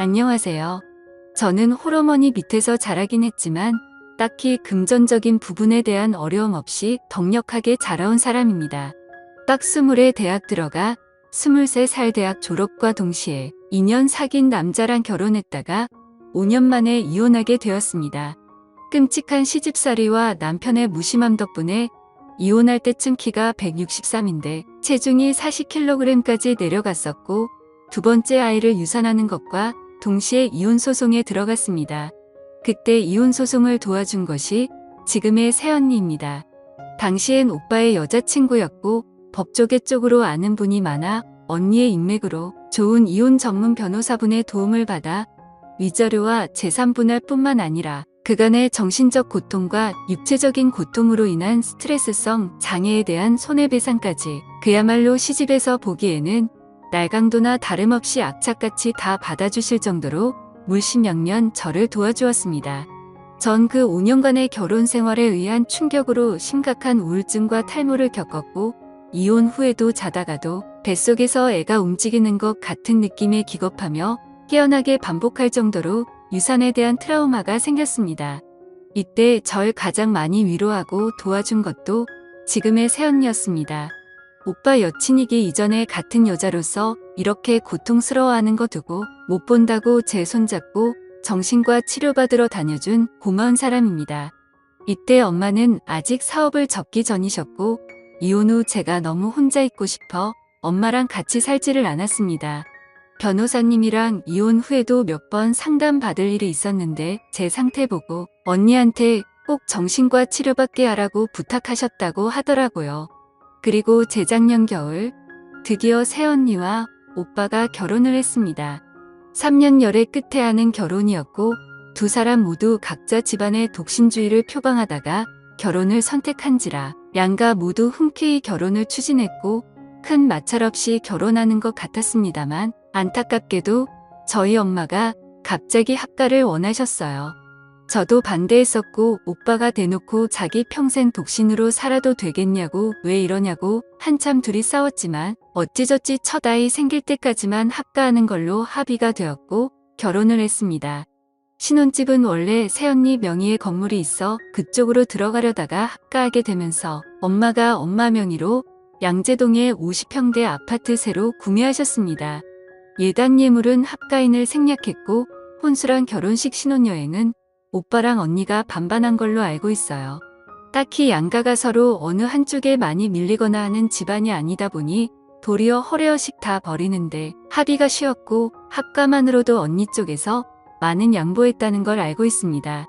안녕하세요. 저는 홀어머니 밑에서 자라긴 했지만 딱히 금전적인 부분에 대한 어려움 없이 덕력하게 자라온 사람입니다. 딱 20에 대학 들어가 23살 대학 졸업과 동시에 2년 사귄 남자랑 결혼했다가 5년 만에 이혼하게 되었습니다. 끔찍한 시집살이와 남편의 무심함 덕분에 이혼할 때쯤 키가 163인데 체중이 40kg까지 내려갔었고 두 번째 아이를 유산하는 것과 동시에 이혼 소송에 들어갔습니다. 그때 이혼 소송을 도와준 것이 지금의 새언니입니다. 당시엔 오빠의 여자친구였고 법조계 쪽으로 아는 분이 많아 언니의 인맥으로 좋은 이혼 전문 변호사분의 도움을 받아 위자료와 재산 분할 뿐만 아니라 그간의 정신적 고통과 육체적인 고통으로 인한 스트레스성 장애에 대한 손해배상까지 그야말로 시집에서 보기에는 날강도나 다름없이 악착같이 다 받아주실 정도로 물심양면 저를 도와주었습니다. 전 그 5년간의 결혼 생활에 의한 충격으로 심각한 우울증과 탈모를 겪었고 이혼 후에도 자다가도 뱃속에서 애가 움직이는 것 같은 느낌에 기겁하며 깨어나게 반복할 정도로 유산에 대한 트라우마가 생겼습니다. 이때 절 가장 많이 위로하고 도와준 것도 지금의 새언니였습니다. 오빠 여친이기 이전에 같은 여자로서 이렇게 고통스러워하는 거 두고 못 본다고 제 손잡고 정신과 치료받으러 다녀준 고마운 사람입니다. 이때 엄마는 아직 사업을 접기 전이셨고 이혼 후 제가 너무 혼자 있고 싶어 엄마랑 같이 살지를 않았습니다. 변호사님이랑 이혼 후에도 몇 번 상담받을 일이 있었는데 제 상태 보고 언니한테 꼭 정신과 치료받게 하라고 부탁하셨다고 하더라고요. 그리고 재작년 겨울 드디어 새언니와 오빠가 결혼을 했습니다. 3년 열애 끝에 하는 결혼이었고 두 사람 모두 각자 집안의 독신주의를 표방하다가 결혼을 선택한지라 양가 모두 흔쾌히 결혼을 추진했고 큰 마찰 없이 결혼하는 것 같았습니다만 안타깝게도 저희 엄마가 갑자기 합가를 원하셨어요. 저도 반대했었고 오빠가 대놓고 자기 평생 독신으로 살아도 되겠냐고 왜 이러냐고 한참 둘이 싸웠지만 어찌저찌 첫 아이 생길 때까지만 합가하는 걸로 합의가 되었고 결혼을 했습니다. 신혼집은 원래 새언니 명의의 건물이 있어 그쪽으로 들어가려다가 합가하게 되면서 엄마가 엄마 명의로 양재동에 50평대 아파트 새로 구매하셨습니다. 예단 예물은 합가인을 생략했고 혼수랑 결혼식 신혼여행은 오빠랑 언니가 반반한 걸로 알고 있어요. 딱히 양가가 서로 어느 한쪽에 많이 밀리거나 하는 집안이 아니다 보니 도리어 허례허식 다 버리는데 합의가 쉬웠고 합가만으로도 언니 쪽에서 많은 양보했다는 걸 알고 있습니다.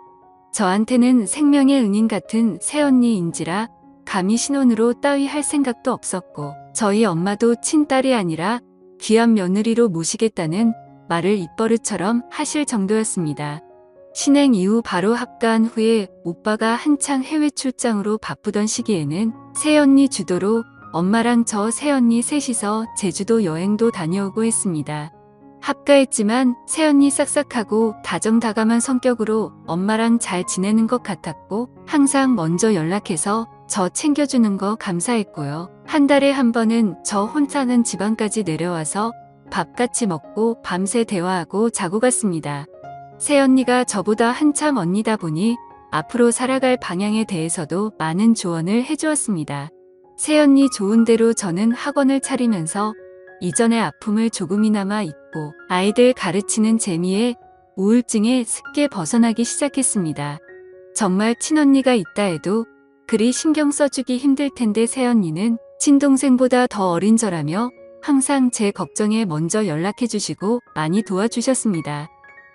저한테는 생명의 은인 같은 새언니인지라 감히 신혼으로 따위 할 생각도 없었고 저희 엄마도 친딸이 아니라 귀한 며느리로 모시겠다는 말을 입버릇처럼 하실 정도였습니다. 신행 이후 바로 합가한 후에 오빠가 한창 해외 출장으로 바쁘던 시기에는 새언니 주도로 엄마랑 저 새언니 셋이서 제주도 여행도 다녀오고 했습니다. 합가했지만 새언니 싹싹하고 다정다감한 성격으로 엄마랑 잘 지내는 것 같았고 항상 먼저 연락해서 저 챙겨주는 거 감사했고요. 한 달에 한 번은 저 혼자는 지방까지 내려와서 밥 같이 먹고 밤새 대화하고 자고 갔습니다. 새언니가 저보다 한참 언니다 보니 앞으로 살아갈 방향에 대해서도 많은 조언을 해주었습니다. 새언니 좋은 대로 저는 학원을 차리면서 이전의 아픔을 조금이나마 잊고 아이들 가르치는 재미에 우울증에 쉽게 벗어나기 시작했습니다. 정말 친언니가 있다 해도 그리 신경 써주기 힘들 텐데 새언니는 친동생보다 더 어린 저라며 항상 제 걱정에 먼저 연락해주시고 많이 도와주셨습니다.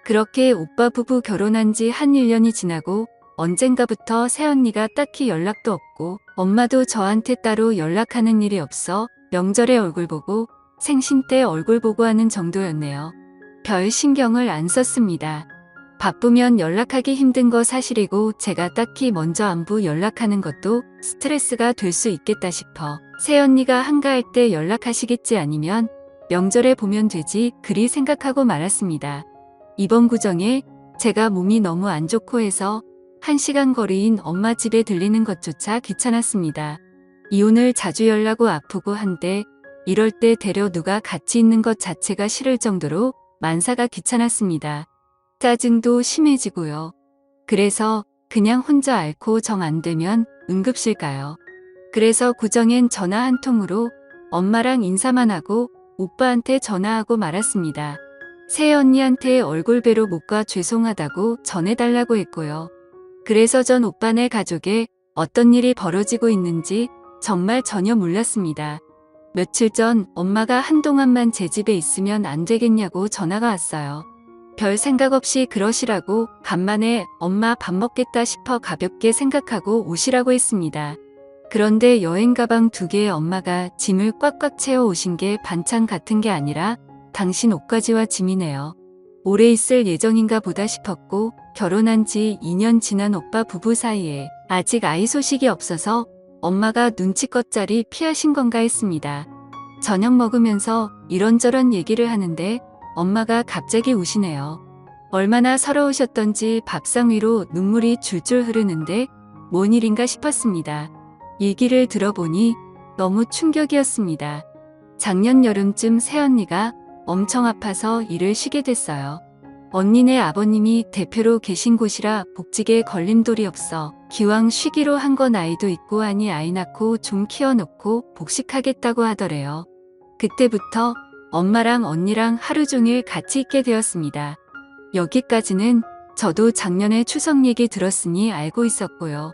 그렇게 오빠 부부 결혼한 지 한 1년이 지나고 언젠가부터 새언니가 딱히 연락도 없고 엄마도 저한테 따로 연락하는 일이 없어 명절에 얼굴 보고 생신 때 얼굴 보고 하는 정도였네요. 별 신경을 안 썼습니다. 바쁘면 연락하기 힘든 거 사실이고 제가 딱히 먼저 안부 연락하는 것도 스트레스가 될 수 있겠다 싶어 새언니가 한가할 때 연락하시겠지 아니면 명절에 보면 되지 그리 생각하고 말았습니다. 이번 구정에 제가 몸이 너무 안 좋고 해서 1시간 거리인 엄마 집에 들리는 것조차 귀찮았습니다. 이혼을 자주 연락하고 아프고 한데 이럴 때 데려 누가 같이 있는 것 자체가 싫을 정도로 만사가 귀찮았습니다. 짜증도 심해지고요. 그래서 그냥 혼자 앓고 정 안 되면 응급실 가요. 그래서 구정엔 전화 한 통으로 엄마랑 인사만 하고 오빠한테 전화하고 말았습니다. 새언니한테 얼굴배로 못 가 죄송하다고 전해달라고 했고요. 그래서 전 오빠네 가족에 어떤 일이 벌어지고 있는지 정말 전혀 몰랐습니다. 며칠 전 엄마가 한동안만 제 집에 있으면 안 되겠냐고 전화가 왔어요. 별 생각 없이 그러시라고 간만에 엄마 밥 먹겠다 싶어 가볍게 생각하고 오시라고 했습니다. 그런데 여행 가방 2개에 엄마가 짐을 꽉꽉 채워 오신 게 반찬 같은 게 아니라 당신 옷가지와 짐이네요. 오래 있을 예정인가 보다 싶었고 결혼한 지 2년 지난 오빠 부부 사이에 아직 아이 소식이 없어서 엄마가 눈치껏 자리 피하신 건가 했습니다. 저녁 먹으면서 이런저런 얘기를 하는데 엄마가 갑자기 우시네요. 얼마나 서러우셨던지 밥상 위로 눈물이 줄줄 흐르는데 뭔 일인가 싶었습니다. 얘기를 들어보니 너무 충격이었습니다. 작년 여름쯤 새언니가 엄청 아파서 일을 쉬게 됐어요. 언니네 아버님이 대표로 계신 곳이라 복직에 걸림돌이 없어 기왕 쉬기로 한 건 아이도 있고 하니 아이 낳고 좀 키워놓고 복직하겠다고 하더래요. 그때부터 엄마랑 언니랑 하루 종일 같이 있게 되었습니다. 여기까지는 저도 작년에 추석 얘기 들었으니 알고 있었고요.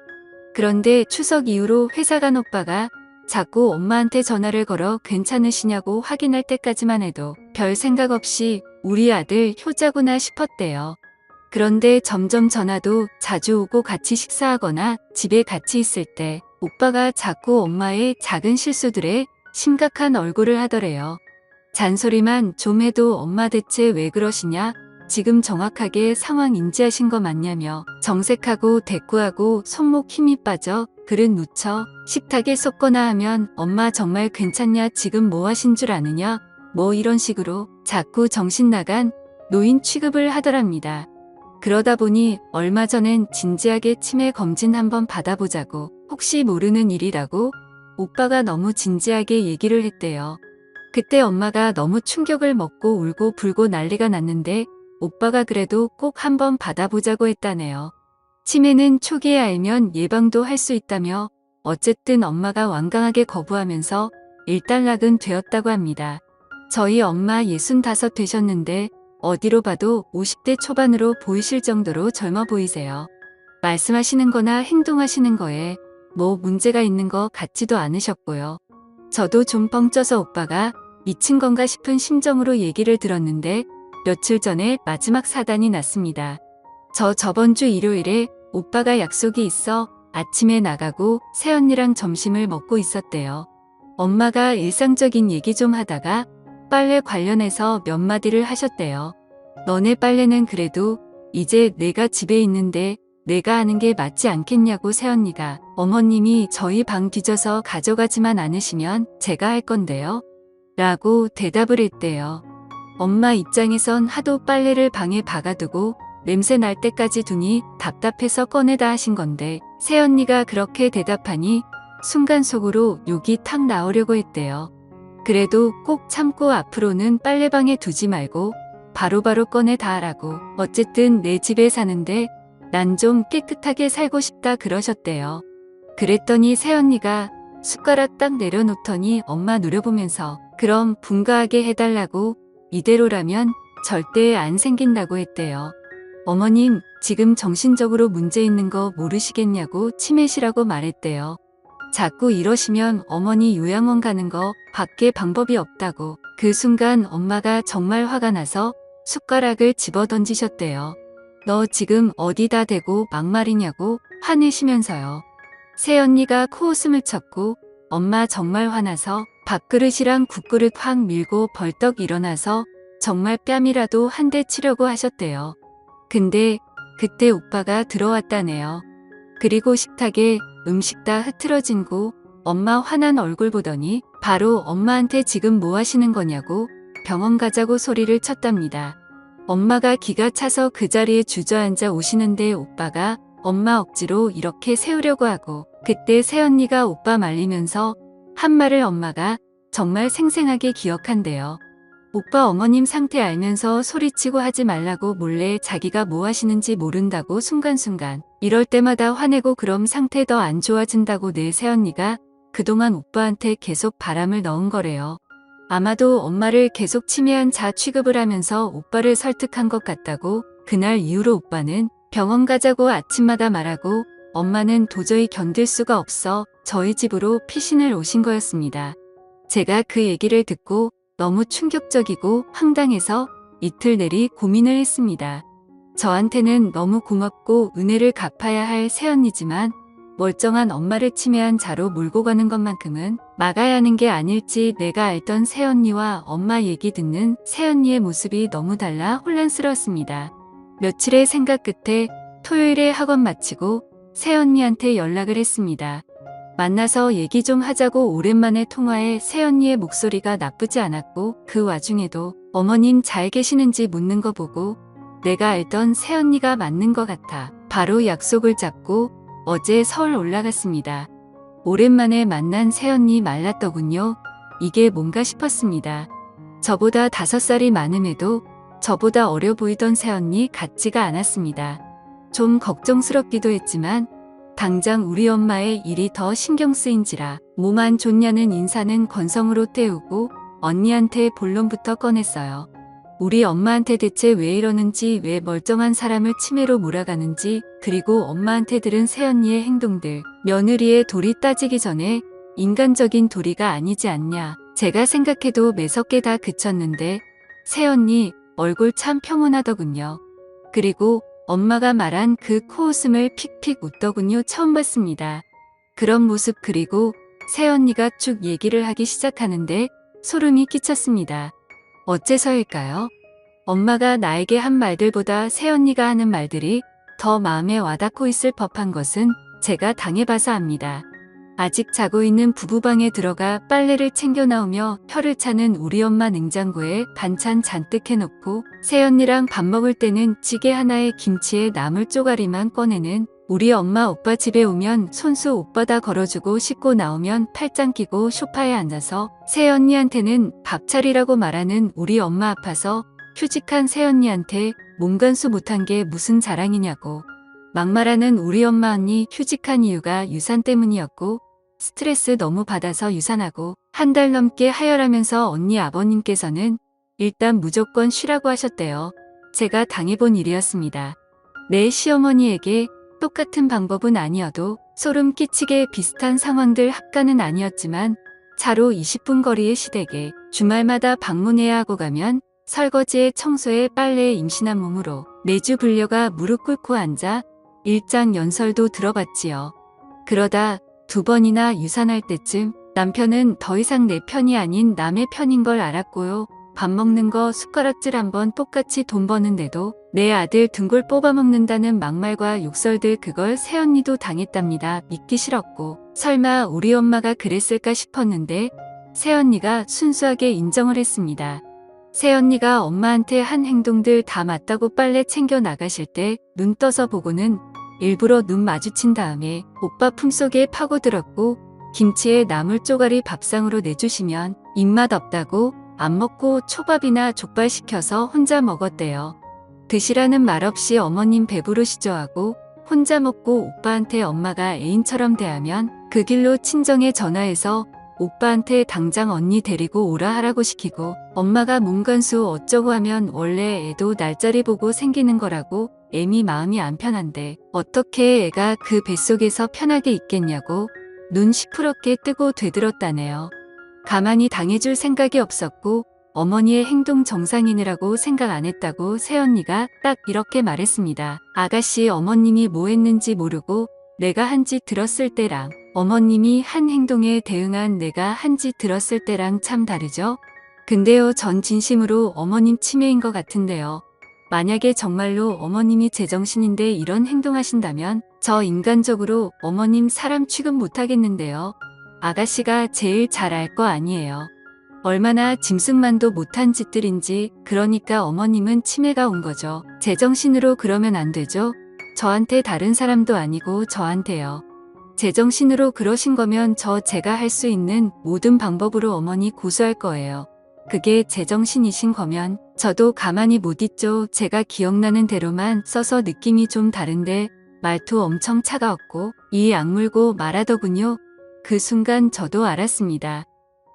그런데 추석 이후로 회사 간 오빠가 자꾸 엄마한테 전화를 걸어 괜찮으시냐고 확인할 때까지만 해도 별 생각 없이 우리 아들 효자구나 싶었대요. 그런데 점점 전화도 자주 오고 같이 식사하거나 집에 같이 있을 때 오빠가 자꾸 엄마의 작은 실수들에 심각한 얼굴을 하더래요. 잔소리만 좀 해도 엄마 대체 왜 그러시냐? 지금 정확하게 상황 인지하신 거 맞냐며 정색하고 대꾸하고 손목 힘이 빠져 그릇 묻혀 식탁에 쏟거나 하면 엄마 정말 괜찮냐 지금 뭐 하신 줄 아느냐 뭐 이런 식으로 자꾸 정신 나간 노인 취급을 하더랍니다. 그러다 보니 얼마 전엔 진지하게 치매 검진 한번 받아보자고 혹시 모르는 일이라고 오빠가 너무 진지하게 얘기를 했대요. 그때 엄마가 너무 충격을 먹고 울고 불고 난리가 났는데 오빠가 그래도 꼭 한번 받아보자고 했다네요. 치매는 초기에 알면 예방도 할 수 있다며 어쨌든 엄마가 완강하게 거부하면서 일단락은 되었다고 합니다. 저희 엄마 65 되셨는데 어디로 봐도 50대 초반으로 보이실 정도로 젊어 보이세요. 말씀하시는 거나 행동하시는 거에 뭐 문제가 있는 것 같지도 않으셨고요. 저도 좀 뻥쪄서 오빠가 미친 건가 싶은 심정으로 얘기를 들었는데 며칠 전에 마지막 사단이 났습니다. 저번 주 일요일에 오빠가 약속이 있어 아침에 나가고 새언니랑 점심을 먹고 있었대요. 엄마가 일상적인 얘기 좀 하다가 빨래 관련해서 몇 마디를 하셨대요. 너네 빨래는 그래도 이제 내가 집에 있는데 내가 하는 게 맞지 않겠냐고 새언니가 어머님이 저희 방 뒤져서 가져가지만 않으시면 제가 할 건데요. 라고 대답을 했대요. 엄마 입장에선 하도 빨래를 방에 박아두고 냄새 날 때까지 두니 답답해서 꺼내다 하신 건데 새언니가 그렇게 대답하니 순간 속으로 욕이 탁 나오려고 했대요. 그래도 꼭 참고 앞으로는 빨래방에 두지 말고 바로바로 꺼내다 하라고 어쨌든 내 집에 사는데 난 좀 깨끗하게 살고 싶다 그러셨대요. 그랬더니 새언니가 숟가락 딱 내려놓더니 엄마 노려보면서 그럼 분가하게 해달라고 이대로라면 절대 안 생긴다고 했대요. 어머님 지금 정신적으로 문제 있는 거 모르시겠냐고 치매시라고 말했대요. 자꾸 이러시면 어머니 요양원 가는 거 밖에 방법이 없다고 그 순간 엄마가 정말 화가 나서 숟가락을 집어 던지셨대요. 너 지금 어디다 대고 막말이냐고 화내시면서요. 새언니가 코웃음을 쳤고 엄마 정말 화나서 밥그릇이랑 국그릇 확 밀고 벌떡 일어나서 정말 뺨이라도 한 대 치려고 하셨대요. 근데 그때 오빠가 들어왔다네요. 그리고 식탁에 음식 다 흐트러진 고 엄마 화난 얼굴 보더니 바로 엄마한테 지금 뭐 하시는 거냐고 병원 가자고 소리를 쳤답니다. 엄마가 기가 차서 그 자리에 주저앉아 오시는데 오빠가 엄마 억지로 이렇게 세우려고 하고 그때 새언니가 오빠 말리면서 한 말을 엄마가 정말 생생하게 기억한대요. 오빠 어머님 상태 알면서 소리치고 하지 말라고 몰래 자기가 뭐 하시는지 모른다고 순간순간. 이럴 때마다 화내고 그럼 상태 더 안 좋아진다고 내 새언니가 그동안 오빠한테 계속 바람을 넣은 거래요. 아마도 엄마를 계속 치매한 자 취급을 하면서 오빠를 설득한 것 같다고. 그날 이후로 오빠는 병원 가자고 아침마다 말하고 엄마는 도저히 견딜 수가 없어 저희 집으로 피신을 오신 거였습니다. 제가 그 얘기를 듣고 너무 충격적이고 황당해서 이틀 내리 고민을 했습니다. 저한테는 너무 고맙고 은혜를 갚아야 할 새언니지만 멀쩡한 엄마를 치매한 자로 몰고 가는 것만큼은 막아야 하는 게 아닐지. 내가 알던 새언니와 엄마 얘기 듣는 새언니의 모습이 너무 달라 혼란스러웠습니다. 며칠의 생각 끝에 토요일에 학원 마치고 새언니한테 연락을 했습니다. 만나서 얘기 좀 하자고. 오랜만에 통화에 새언니의 목소리가 나쁘지 않았고 그 와중에도 어머님 잘 계시는지 묻는 거 보고 내가 알던 새언니가 맞는 것 같아 바로 약속을 잡고 어제 서울 올라갔습니다. 오랜만에 만난 새언니 말랐더군요. 이게 뭔가 싶었습니다. 저보다 5살이 많음에도 저보다 어려 보이던 새언니 같지가 않았습니다. 좀 걱정스럽기도 했지만 당장 우리 엄마의 일이 더 신경 쓰인지라 몸 안 좋냐는 인사는 건성으로 때우고 언니한테 본론부터 꺼냈어요. 우리 엄마한테 대체 왜 이러는지, 왜 멀쩡한 사람을 치매로 몰아가는지, 그리고 엄마한테 들은 새언니의 행동들. 며느리의 도리 따지기 전에 인간적인 도리가 아니지 않냐. 제가 생각해도 매섭게 다 그쳤는데 새언니 얼굴 참 평온하더군요. 그리고 엄마가 말한 그 코웃음을 픽픽 웃더군요. 처음 봤습니다. 그런 모습. 그리고 새언니가 쭉 얘기를 하기 시작하는데 소름이 끼쳤습니다. 어째서일까요? 엄마가 나에게 한 말들보다 새언니가 하는 말들이 더 마음에 와닿고 있을 법한 것은 제가 당해봐서 압니다. 아직 자고 있는 부부방에 들어가 빨래를 챙겨 나오며 혀를 차는 우리 엄마 냉장고에 반찬 잔뜩 해놓고 새언니랑 밥 먹을 때는 찌개 하나에 김치에 나물 쪼가리만 꺼내는 우리 엄마. 오빠 집에 오면 손수 오빠다 걸어주고 씻고 나오면 팔짱 끼고 소파에 앉아서 새언니한테는 밥 차리라고 말하는 우리 엄마. 아파서 휴직한 새언니한테 몸간수 못한 게 무슨 자랑이냐고 막말하는 우리 엄마. 언니 휴직한 이유가 유산 때문이었고 스트레스 너무 받아서 유산하고 한 달 넘게 하혈하면서 언니 아버님께서는 일단 무조건 쉬라고 하셨대요. 제가 당해본 일이었습니다. 내 시어머니에게 똑같은 방법은 아니어도 소름 끼치게 비슷한 상황들 합가는 아니었지만 차로 20분 거리의 시댁에 주말마다 방문해야 하고 가면 설거지에 청소에 빨래에 임신한 몸으로 매주 불려가 무릎 꿇고 앉아 일장 연설도 들어봤지요. 그러다 2번이나 유산할 때쯤 남편은 더 이상 내 편이 아닌 남의 편인 걸 알았고요. 밥 먹는 거 숟가락질 한번 똑같이 돈 버는데도 내 아들 등골 뽑아먹는다는 막말과 욕설들. 그걸 새언니도 당했답니다. 믿기 싫었고 설마 우리 엄마가 그랬을까 싶었는데 새언니가 순수하게 인정을 했습니다. 새언니가 엄마한테 한 행동들 다 맞다고. 빨래 챙겨 나가실 때 눈 떠서 보고는 일부러 눈 마주친 다음에 오빠 품속에 파고들었고 김치에 나물 쪼가리 밥상으로 내주시면 입맛 없다고 안 먹고 초밥이나 족발 시켜서 혼자 먹었대요. 드시라는 말 없이 어머님 배부르시죠 하고 혼자 먹고 오빠한테 엄마가 애인처럼 대하면 그 길로 친정에 전화해서 오빠한테 당장 언니 데리고 오라 하라고 시키고 엄마가 몸간수 어쩌고 하면 원래 애도 날짜리 보고 생기는 거라고. 애미 마음이 안 편한데 어떻게 애가 그 뱃속에서 편하게 있겠냐고 눈 시퍼렇게 뜨고 되들었다네요. 가만히 당해줄 생각이 없었고 어머니의 행동 정상이느라고 생각 안 했다고 새언니가 딱 이렇게 말했습니다. 아가씨 어머님이 뭐 했는지 모르고 내가 한 짓 들었을 때랑 어머님이 한 행동에 대응한 내가 한 짓 들었을 때랑 참 다르죠? 근데요 전 진심으로 어머님 치매인 것 같은데요. 만약에 정말로 어머님이 제정신인데 이런 행동하신다면 저 인간적으로 어머님 사람 취급 못하겠는데요. 아가씨가 제일 잘 알 거 아니에요. 얼마나 짐승만도 못한 짓들인지. 그러니까 어머님은 치매가 온 거죠. 제정신으로 그러면 안 되죠. 저한테 다른 사람도 아니고 저한테요. 제정신으로 그러신 거면 제가 할 수 있는 모든 방법으로 어머니 고소할 거예요. 그게 제정신이신 거면 저도 가만히 못 있죠. 제가 기억나는 대로만 써서 느낌이 좀 다른데 말투 엄청 차가웠고 이 악물고 말하더군요. 그 순간 저도 알았습니다.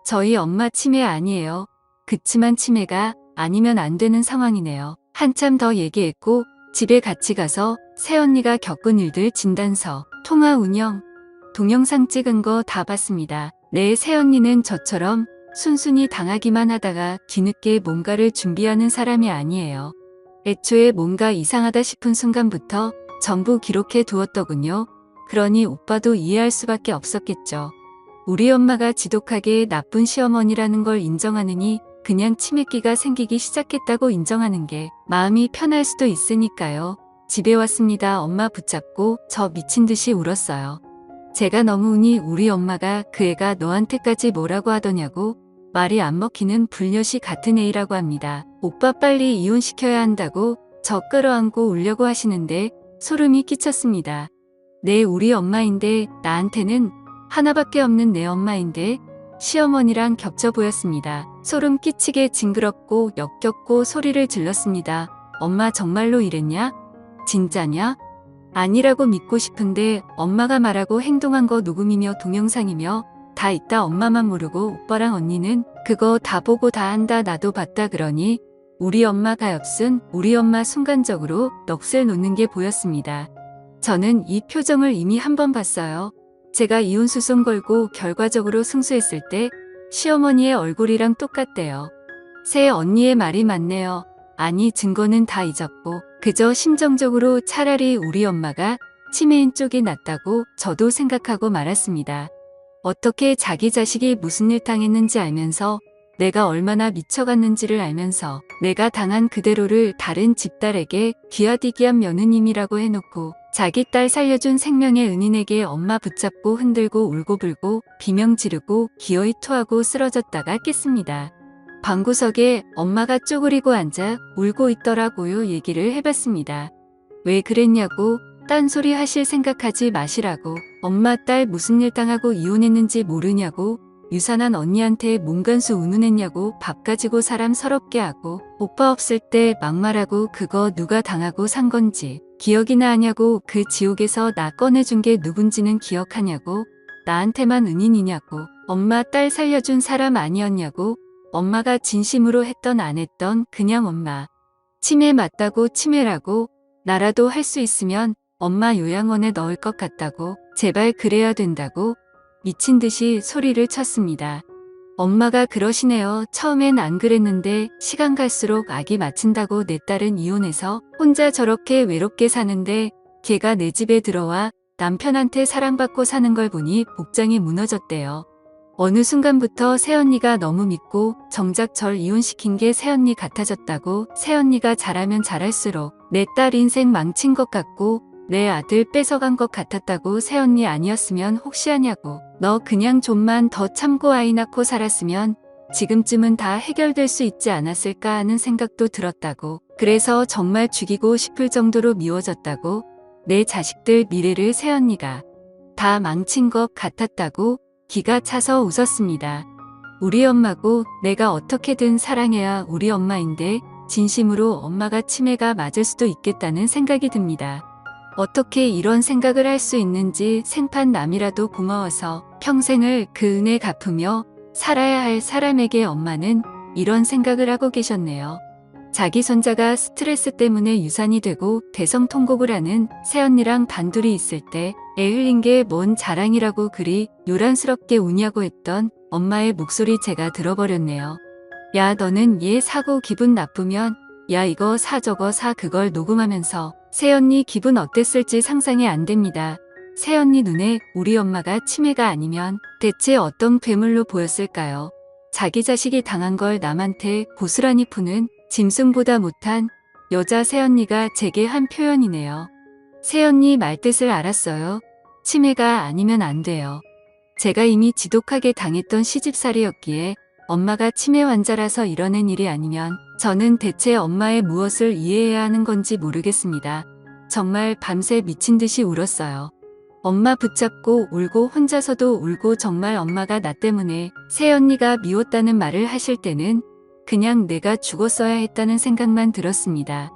저희 엄마 치매 아니에요. 그치만 치매가 아니면 안 되는 상황이네요. 한참 더 얘기했고 집에 같이 가서 새언니가 겪은 일들 진단서, 통화 운영, 동영상 찍은 거 다 봤습니다. 내 새언니는 저처럼 순순히 당하기만 하다가 뒤늦게 뭔가를 준비하는 사람이 아니에요. 애초에 뭔가 이상하다 싶은 순간부터 전부 기록해 두었더군요. 그러니 오빠도 이해할 수밖에 없었겠죠. 우리 엄마가 지독하게 나쁜 시어머니라는 걸 인정하느니 그냥 치매기가 생기기 시작했다고 인정하는 게 마음이 편할 수도 있으니까요. 집에 왔습니다. 엄마 붙잡고 저 미친 듯이 울었어요. 제가 너무 우니 우리 엄마가 그 애가 너한테까지 뭐라고 하더냐고 말이 안 먹히는 불녀시 같은 애이라고 합니다. 오빠 빨리 이혼시켜야 한다고 저 끌어안고 울려고 하시는데 소름이 끼쳤습니다. 네, 우리 엄마인데 나한테는 하나밖에 없는 내 엄마인데 시어머니랑 겹쳐 보였습니다. 소름 끼치게 징그럽고 역겹고 소리를 질렀습니다. 엄마 정말로 이랬냐? 진짜냐? 아니라고 믿고 싶은데 엄마가 말하고 행동한 거 녹음이며 동영상이며 다 있다. 엄마만 모르고 오빠랑 언니는 그거 다 보고 다 한다. 나도 봤다. 그러니 우리 엄마 가엾은 우리 엄마 순간적으로 넋을 놓는 게 보였습니다. 저는 이 표정을 이미 한 번 봤어요. 제가 이혼 소송 걸고 결과적으로 승소했을 때 시어머니의 얼굴이랑 똑같대요. 새 언니의 말이 맞네요. 아니 증거는 다 잊었고 그저 심정적으로 차라리 우리 엄마가 치매인 쪽이 낫다고 저도 생각하고 말았습니다. 어떻게 자기 자식이 무슨 일 당했는지 알면서 내가 얼마나 미쳐갔는지를 알면서 내가 당한 그대로를 다른 집딸에게 귀하디기한 며느님이라고 해놓고 자기 딸 살려준 생명의 은인에게 엄마 붙잡고 흔들고 울고불고 비명 지르고 기어이 토하고 쓰러졌다가 깼습니다. 방구석에 엄마가 쪼그리고 앉아 울고 있더라고요. 얘기를 해봤습니다. 왜 그랬냐고 딴소리 하실 생각하지 마시라고 엄마 딸 무슨 일 당하고 이혼했는지 모르냐고 유산한 언니한테 몸간수 운운했냐고 밥 가지고 사람 서럽게 하고 오빠 없을 때 막말하고 그거 누가 당하고 산 건지 기억이나 하냐고 그 지옥에서 나 꺼내준 게 누군지는 기억하냐고 나한테만 은인이냐고 엄마 딸 살려준 사람 아니었냐고 엄마가 진심으로 했던 안 했던 그냥 엄마 치매 맞다고 치매라고 나라도 할 수 있으면 엄마 요양원에 넣을 것 같다고 제발 그래야 된다고 미친 듯이 소리를 쳤습니다. 엄마가 그러시네요. 처음엔 안 그랬는데 시간 갈수록 악이 맞춘다고 내 딸은 이혼해서 혼자 저렇게 외롭게 사는데 걔가 내 집에 들어와 남편한테 사랑받고 사는 걸 보니 복장이 무너졌대요. 어느 순간부터 새언니가 너무 믿고 정작 절 이혼시킨 게 새언니 같아졌다고 새언니가 잘하면 잘할수록 내 딸 인생 망친 것 같고 내 아들 뺏어간 것 같았다고 새언니 아니었으면 혹시 하냐고 너 그냥 좀만 더 참고 아이 낳고 살았으면 지금쯤은 다 해결될 수 있지 않았을까 하는 생각도 들었다고 그래서 정말 죽이고 싶을 정도로 미워졌다고 내 자식들 미래를 새언니가 다 망친 것 같았다고 기가 차서 웃었습니다. 우리 엄마고 내가 어떻게든 사랑해야 우리 엄마인데 진심으로 엄마가 치매가 맞을 수도 있겠다는 생각이 듭니다. 어떻게 이런 생각을 할 수 있는지 생판 남이라도 고마워서 평생을 그 은혜 갚으며 살아야 할 사람에게 엄마는 이런 생각을 하고 계셨네요. 자기 손자가 스트레스 때문에 유산이 되고 대성통곡을 하는 새언니랑 단둘이 있을 때 애 흘린 게 뭔 자랑이라고 그리 요란스럽게 우냐고 했던 엄마의 목소리 제가 들어버렸네요. 야 너는 얘 사고 기분 나쁘면 야 이거 사 저거 사 그걸 녹음하면서 새언니 기분 어땠을지 상상이 안 됩니다. 새언니 눈에 우리 엄마가 치매가 아니면 대체 어떤 괴물로 보였을까요? 자기 자식이 당한 걸 남한테 고스란히 푸는 짐승보다 못한 여자 새언니가 제게 한 표현이네요. 새언니 말뜻을 알았어요. 치매가 아니면 안 돼요. 제가 이미 지독하게 당했던 시집살이였기에 엄마가 치매 환자라서 이뤄낸 일이 아니면 저는 대체 엄마의 무엇을 이해해야 하는 건지 모르겠습니다. 정말 밤새 미친 듯이 울었어요. 엄마 붙잡고 울고 혼자서도 울고 정말 엄마가 나 때문에 새언니가 미웠다는 말을 하실 때는 그냥 내가 죽었어야 했다는 생각만 들었습니다.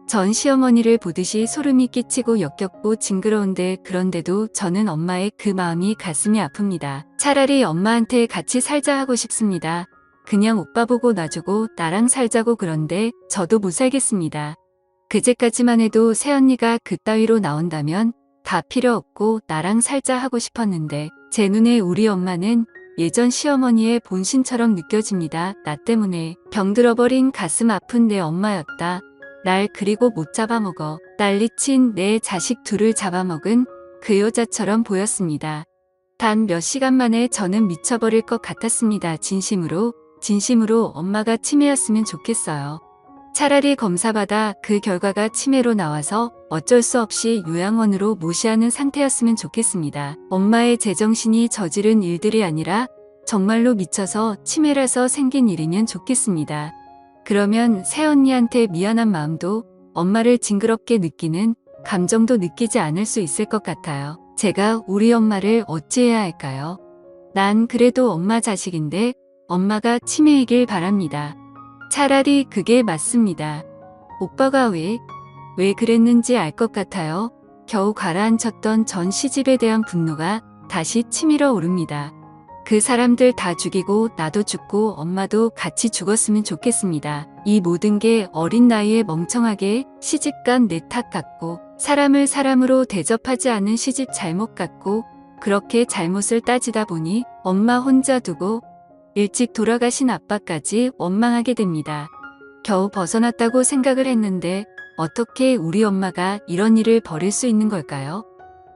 전 시어머니를 보듯이 소름이 끼치고 역겹고 징그러운데 그런데도 저는 엄마의 그 마음이 가슴이 아픕니다. 차라리 엄마한테 같이 살자 하고 싶습니다. 그냥 오빠 보고 놔주고 나랑 살자고. 그런데 저도 못 살겠습니다. 그제까지만 해도 새언니가 그따위로 나온다면 다 필요 없고 나랑 살자 하고 싶었는데 제 눈에 우리 엄마는 예전 시어머니의 본신처럼 느껴집니다. 나 때문에 병들어버린 가슴 아픈 내 엄마였다. 날 그리고 못 잡아먹어 난리친 내 자식 둘을 잡아먹은 그 여자처럼 보였습니다. 단 몇 시간 만에 저는 미쳐버릴 것 같았습니다. 진심으로 엄마가 치매였으면 좋겠어요. 차라리 검사받아 그 결과가 치매로 나와서 어쩔 수 없이 요양원으로 모시하는 상태였으면 좋겠습니다. 엄마의 제정신이 저지른 일들이 아니라 정말로 미쳐서 치매라서 생긴 일이면 좋겠습니다. 그러면 새언니한테 미안한 마음도 엄마를 징그럽게 느끼는 감정도 느끼지 않을 수 있을 것 같아요. 제가 우리 엄마를 어찌해야 할까요? 난 그래도 엄마 자식인데 엄마가 치매이길 바랍니다. 차라리 그게 맞습니다. 오빠가 왜 그랬는지 알 것 같아요. 겨우 가라앉혔던 전 시집에 대한 분노가 다시 치밀어 오릅니다. 그 사람들 다 죽이고 나도 죽고 엄마도 같이 죽었으면 좋겠습니다. 이 모든 게 어린 나이에 멍청하게 시집간 내 탓 같고 사람을 사람으로 대접하지 않은 시집 잘못 같고 그렇게 잘못을 따지다 보니 엄마 혼자 두고 일찍 돌아가신 아빠까지 원망하게 됩니다. 겨우 벗어났다고 생각을 했는데 어떻게 우리 엄마가 이런 일을 벌일 수 있는 걸까요?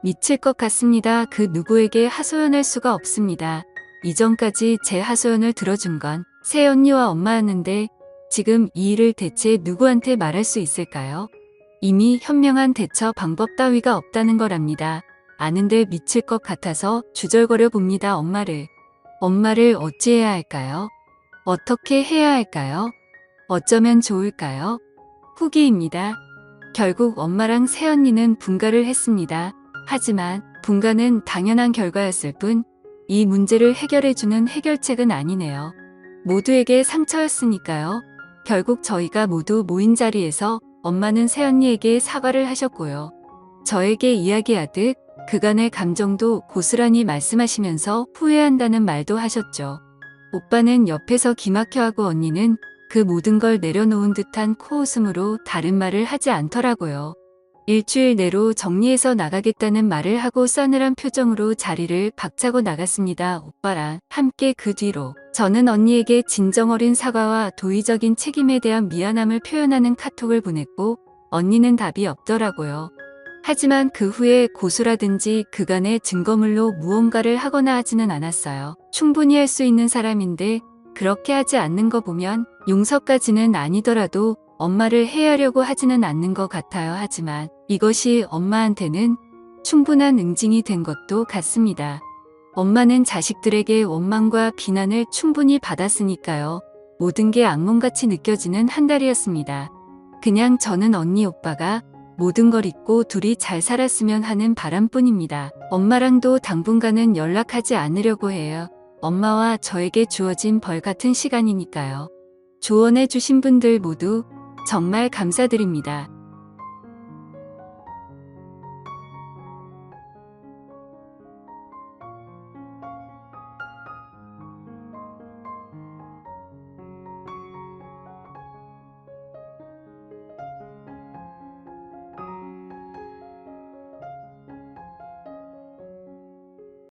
미칠 것 같습니다. 그 누구에게 하소연할 수가 없습니다. 이전까지 제 하소연을 들어준 건 새언니와 엄마였는데 지금 이 일을 대체 누구한테 말할 수 있을까요? 이미 현명한 대처 방법 따위가 없다는 거랍니다. 아는데 미칠 것 같아서 주절거려 봅니다. 엄마를 어찌해야 할까요? 어떻게 해야 할까요? 어쩌면 좋을까요? 후기입니다. 결국 엄마랑 새언니는 분가를 했습니다. 하지만 분가는 당연한 결과였을 뿐 이 문제를 해결해주는 해결책은 아니네요. 모두에게 상처였으니까요. 결국 저희가 모두 모인 자리에서 엄마는 새언니에게 사과를 하셨고요. 저에게 이야기하듯 그간의 감정도 고스란히 말씀하시면서 후회한다는 말도 하셨죠. 오빠는 옆에서 기막혀하고 언니는 그 모든 걸 내려놓은 듯한 코웃음으로 다른 말을 하지 않더라고요. 일주일 내로 정리해서 나가겠다는 말을 하고 싸늘한 표정으로 자리를 박차고 나갔습니다. 오빠랑 함께 그 뒤로 저는 언니에게 진정 어린 사과와 도의적인 책임에 대한 미안함을 표현하는 카톡을 보냈고 언니는 답이 없더라고요. 하지만 그 후에 고소라든지 그간의 증거물로 무언가를 하거나 하지는 않았어요. 충분히 할 수 있는 사람인데 그렇게 하지 않는 거 보면 용서까지는 아니더라도 엄마를 해하려고 하지는 않는 것 같아요. 하지만 이것이 엄마한테는 충분한 응징이 된 것도 같습니다. 엄마는 자식들에게 원망과 비난을 충분히 받았으니까요. 모든 게 악몽같이 느껴지는 한 달이었습니다. 그냥 저는 언니 오빠가 모든 걸 잊고 둘이 잘 살았으면 하는 바람뿐입니다. 엄마랑도 당분간은 연락하지 않으려고 해요. 엄마와 저에게 주어진 벌 같은 시간이니까요. 조언해 주신 분들 모두 정말 감사드립니다.